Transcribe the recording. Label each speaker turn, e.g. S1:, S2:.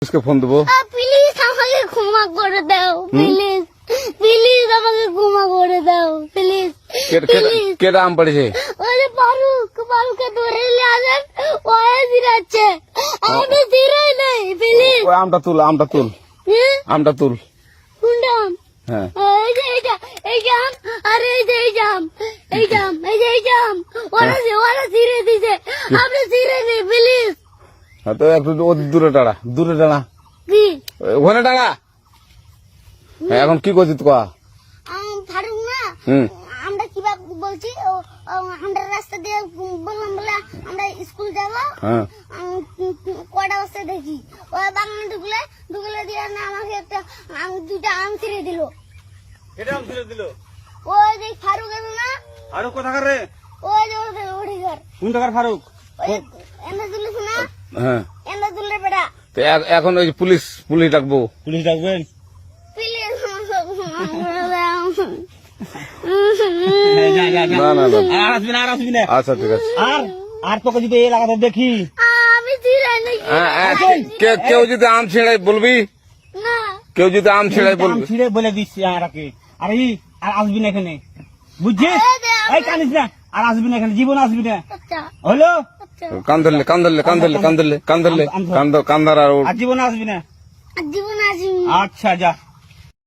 S1: পুলিশকে ফোন দেবো।
S2: প্লিজ আমাকে ক্ষমা করে দাও, প্লিজ প্লিজ আমাকে ক্ষমা করে দাও, প্লিজ প্লিজ।
S1: কেটা আম পড়েছে?
S2: ওরে ফারুককে ধরে নিয়ে আসেন, ও জিরাচ্ছে, আমি জিরাই নাই, প্লিজ।
S1: ওই আমটা তুল, আমটা তুল, আমটা তুল।
S2: কোনটা আম?
S1: হ্যাঁ
S2: এই যে এই জাম, আর এই যে এই জাম, এই জাম, এই যে এই জাম, ওরা জিরে দিছে, আপনি জিরে নেই, প্লিজ।
S1: তো একটু দূরে টাড়া, দূরে টাড়া,
S2: কি
S1: ওখানে টাড়া। এখন কি করছিস কয়া?
S2: ফারুক না,
S1: হুম
S2: আমরা কিভাবে বলছি, আমরা রাস্তা দিয়ে বললাম বলে আমরা স্কুল যাবো,
S1: হ্যাঁ
S2: কটা বস্তা দেখি ওই বাগানে ঢুকলে দিয়ে না আমাকে একটা দুটা আম ছিঁড়ে দিল।
S3: এটা আম ছিঁড়ে দিল?
S2: ওই যে ফারুক আছে না,
S3: ফারুক কোথাকার রে?
S2: ওই যে ওঠে ঘর,
S3: কোন টাকার ফারুক?
S2: এনে তুলিস না,
S1: হ্যাঁ।
S2: এনে তুললে বেটা,
S1: তো এখন ওই পুলিশ ডাকবো।
S3: পুলিশ ডাকবেন?
S2: প্লিজ
S1: না না না,
S3: আর আসবি না, আর আসবি না।
S1: আচ্ছা ঠিক আছে।
S3: আর তোকে যদি এই লাগাতে দেখি,
S2: আমি ছিঁড়াই নাকি
S1: কেউ যদি আম ছিঁড়াই বলবি,
S2: না,
S1: কেউ যদি আম ছিঁড়াই
S3: আম
S1: বলবি।
S3: ছিঁড়ে বলে দিচ্ছি আমাকে, আর আসবি না এখানে, বুঝছিস? এই কানিস না, আর আসবি না এখানে, জীবন আসবি না,
S2: আচ্ছা
S3: হলো?
S2: আচ্ছা,
S1: কান ধরলে, কান ধরলে, কান ধরলে, কান ধরলে, কান ধরলে, কান্দার আর
S3: আর জীবন আসবি না।
S2: জীবন আসি।
S3: আচ্ছা যা।